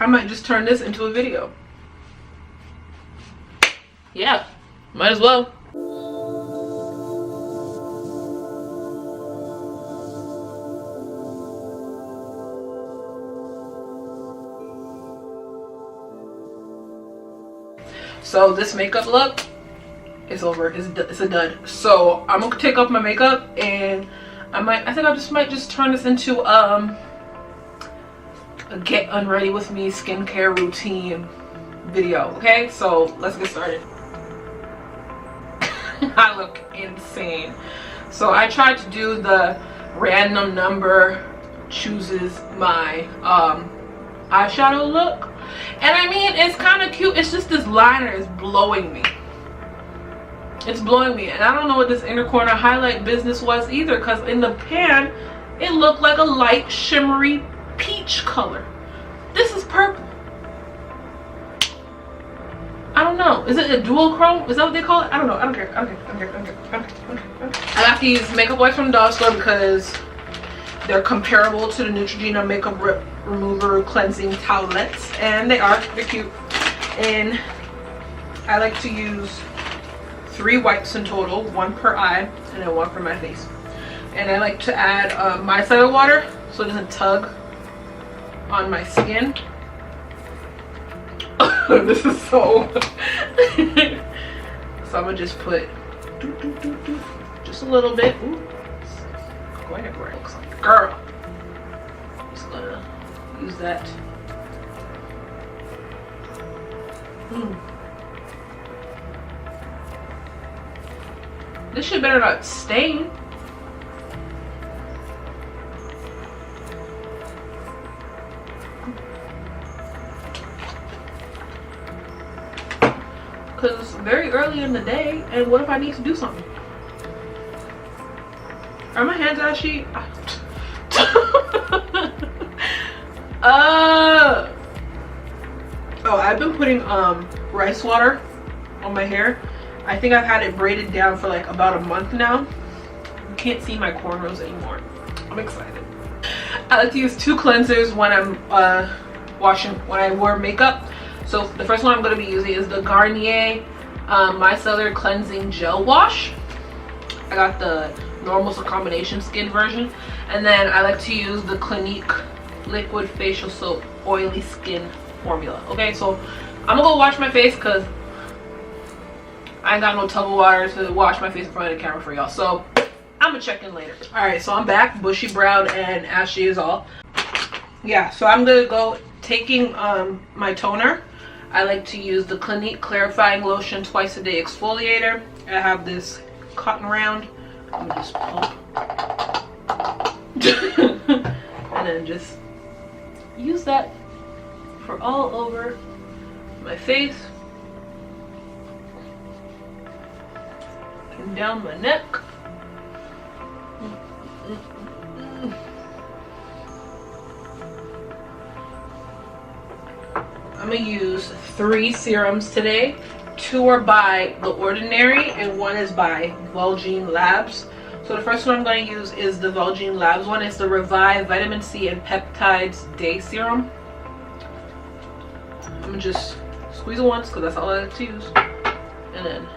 I might just turn this into a video. Yeah, might as well. So this makeup look is over. It's a dud. So I'm gonna take off my makeup, and I think I might just turn this into a get unready with me skincare routine video. Okay, so let's get started. I look insane. So I tried to do the random number chooses my eyeshadow look, and I mean, it's kind of cute. It's just this liner is blowing me. It's blowing me, and I don't know what this inner corner highlight business was either, because in the pan it looked like a light shimmery peach color. This is purple. I don't know. Is it a dual chrome? Is that what they call it? I don't know. I don't care. I don't care. I have to use makeup wipes from the dollar store because they're comparable to the Neutrogena makeup remover cleansing towelettes, and they're cute. And I like to use 3 wipes in total, 1 per eye and then 1 for my face. And I like to add micellar water so it doesn't tug on my skin. This is so so I'm gonna just put just a little bit. Ooh, it's going everywhere. It looks like a girl. Just gonna use that. This shit better not stain. Because it's very early in the day, and what if I need to do something? Are my hands ashy? Oh, I've been putting rice water on my hair. I think I've had it braided down for like about a month now. You can't see my cornrows anymore. I'm excited. I like to use 2 cleansers when I'm when I wear makeup. So the first one I'm going to be using is the Garnier Micellar Cleansing Gel Wash. I got the normal combination skin version. And then I like to use the Clinique Liquid Facial Soap Oily Skin Formula. Okay, so I'm going to go wash my face because I ain't got no tub of water to wash my face in front of the camera for y'all. So I'm going to check in later. Alright, so I'm back. Bushy browed and ashy is all. Yeah, so I'm going to go taking my toner. I like to use the Clinique Clarifying Lotion Twice a Day Exfoliator. I have this cotton round. I'm gonna just pump. And then just use that for all over my face. And down my neck. I'm gonna use 3 serums today. 2 are by The Ordinary and 1 is by Valjean Labs. So the first one I'm going to use is the Valjean Labs one. It's the Revive Vitamin C and Peptides Day Serum. I'm gonna just squeeze it once because that's all I like to use. And then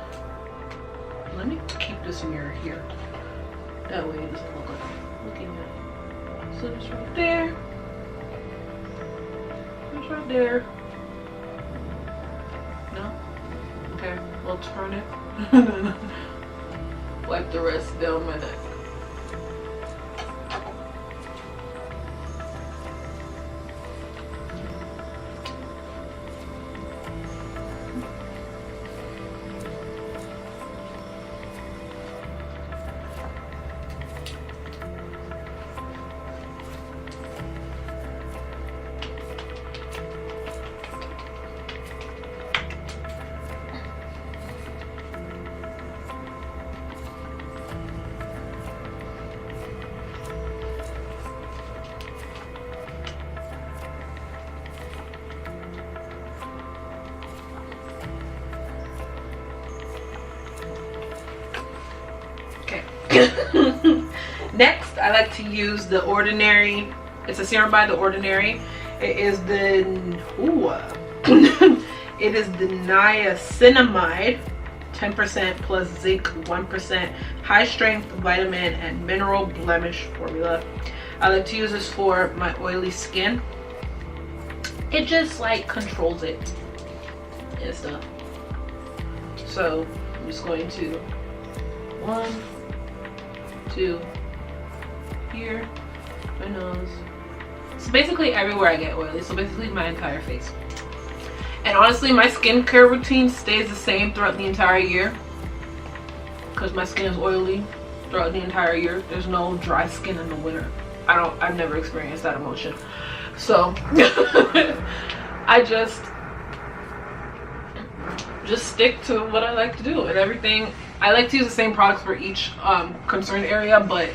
let me keep this mirror here. That way it doesn't look like I'm looking at. So it's right there. It's right there. No? Okay, we'll turn it. Wipe the rest down my neck. Next, I like to use The Ordinary. It's a serum by The Ordinary. It is the it is the Niacinamide 10% plus zinc 1% high strength vitamin and mineral blemish formula. I like to use this for my oily skin. It just like controls it and stuff. So I'm just going to 1, 2 here, my nose. So basically everywhere I get oily, so basically my entire face. And honestly, my skincare routine stays the same throughout the entire year because my skin is oily throughout the entire year. There's no dry skin in the winter. I've never experienced that emotion. So I just stick to what I like to do and everything. I like to use the same products for each concerned area, but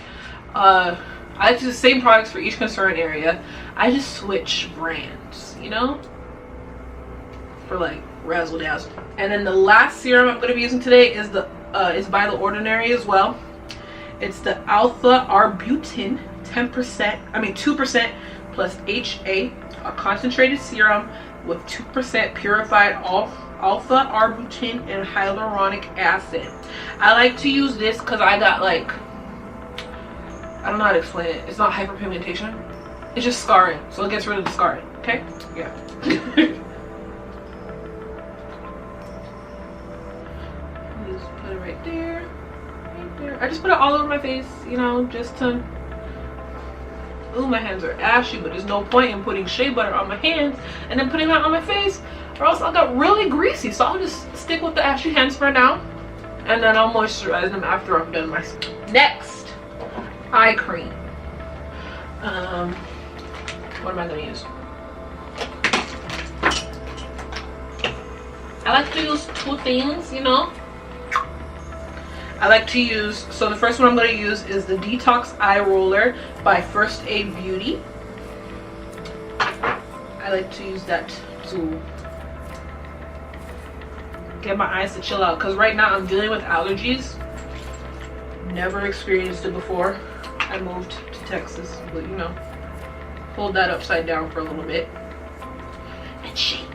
I like to use the same products for each concerned area. I just switch brands, you know, for like razzle dazzle. And then the last serum I'm going to be using today is by The Ordinary as well. It's the Alpha Arbutin 2% plus HA, a concentrated serum with 2% purified alpha arbutin and hyaluronic acid. I like to use this because I got like, I don't know how to explain it. It's not hyperpigmentation. It's just scarring. So it gets rid of the scarring. Okay? Yeah. Just put it right there. Right there. I just put it all over my face, you know, just to... Ooh, my hands are ashy, but there's no point in putting shea butter on my hands and then putting that on my face, or else I'll get really greasy. So I'll just stick with the ashy hands for now, and then I'll moisturize them after I'm done my skin. Next, eye cream. What am I gonna use? I like to use two things, you know. I like to use, so the first one I'm going to use is the Detox Eye Roller by First Aid Beauty. I like to use that to get my eyes to chill out, because right now I'm dealing with allergies. Never experienced it before. I moved to Texas, but you know, hold that upside down for a little bit and shake.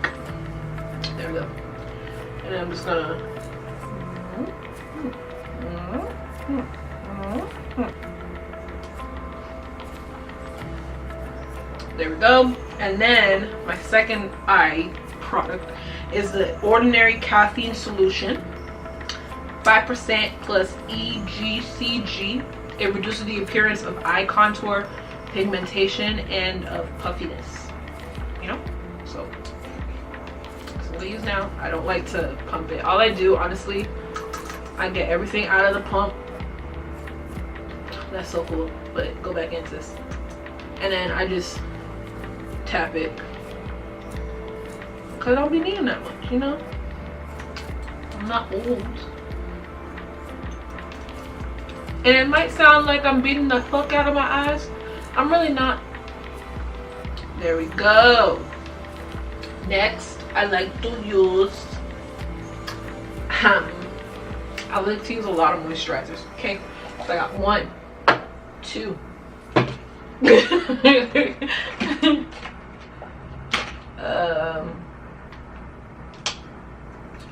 There we go. And then I'm just gonna there we go. And then my second eye product is the Ordinary Caffeine Solution, 5% plus EGCG. It reduces the appearance of eye contour, pigmentation, and of puffiness, you know. So what I use now. I don't like to pump it. All I do, honestly, I get everything out of the pump. That's so cool. But go back into this, and then I just tap it, because I don't be needing that much, you know. I'm not old. And it might sound like I'm beating the fuck out of my eyes. I'm really not. There we go. Next, I like to use I like to use a lot of moisturizers. Okay, so I got 1, 2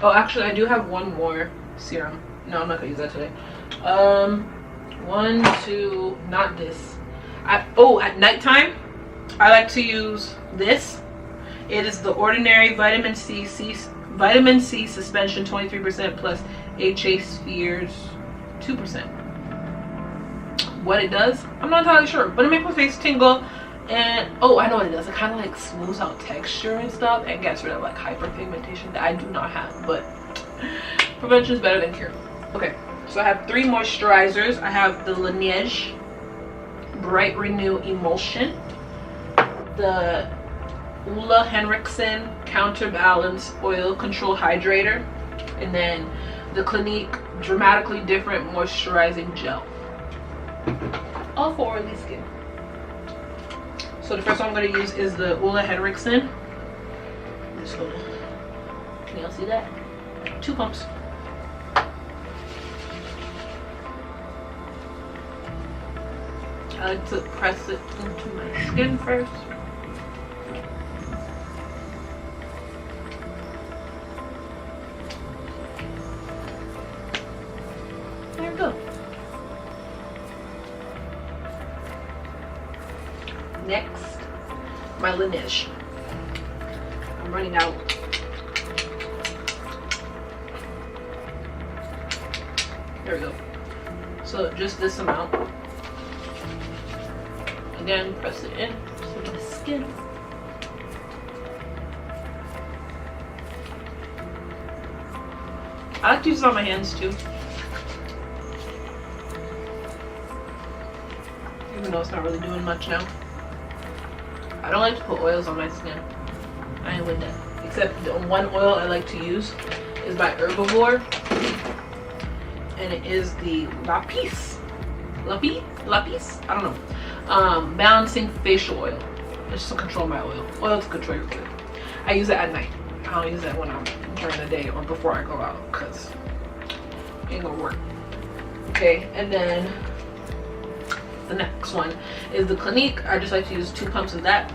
oh, actually I do have one more serum. No, I'm not gonna use that today. 1, 2, not this. At nighttime I like to use this. It is the Ordinary Vitamin C suspension 23% plus HA spheres 2%. What it does, I'm not entirely sure, but it makes my face tingle. And oh, I know what it does. It kind of like smooths out texture and stuff and gets rid of like hyperpigmentation that I do not have. But prevention is better than cure. Okay, so I have 3 moisturizers. I have the Laneige Bright Renew Emulsion, the Ouly Henriksen Counterbalance Oil Control Hydrator, and then the Clinique Dramatically Different Moisturizing Gel. All for oily skin. So the first one I'm going to use is the Ouly Henriksen. Just hold it. Can y'all see that? 2 pumps. I like to press it into my skin first. we go. Next, my Laneige. I'm running out. There we go. So just this amount. Again, press it in to the skin. I like to use it on my hands too. Even though it's not really doing much now. I don't like to put oils on my skin. I ain't with that. Except the one oil I like to use is by Herbivore. And it is the Lapis? I don't know. Balancing facial oil. Just to control my oil. Oil to control your food. I use it at night. I don't use it when I'm during the day or before I go out, because it ain't gonna work. Okay, and then the next one is the Clinique. I just like to use 2 pumps of that.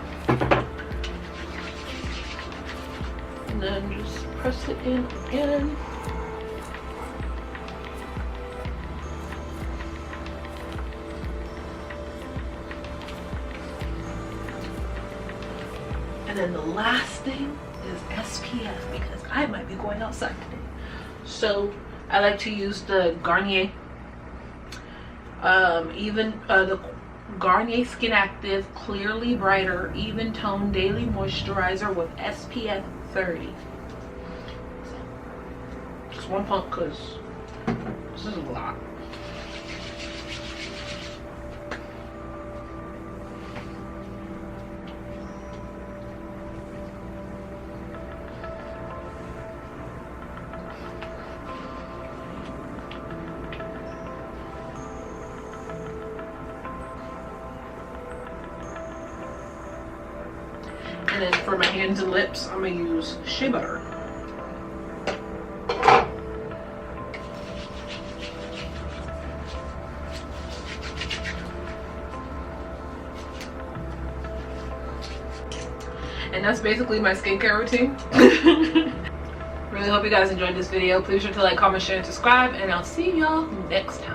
And then just press it in again. And then the last thing is SPF, because I might be going outside today. So I like to use the Garnier, the Garnier SkinActive Clearly Brighter Even Tone Daily Moisturizer with SPF 30. Just 1 pump, because this is a lot. And then for my hands and lips, I'm gonna use shea butter. And that's basically my skincare routine. Really hope you guys enjoyed this video. Please be sure to like, comment, share, and subscribe, and I'll see y'all next time.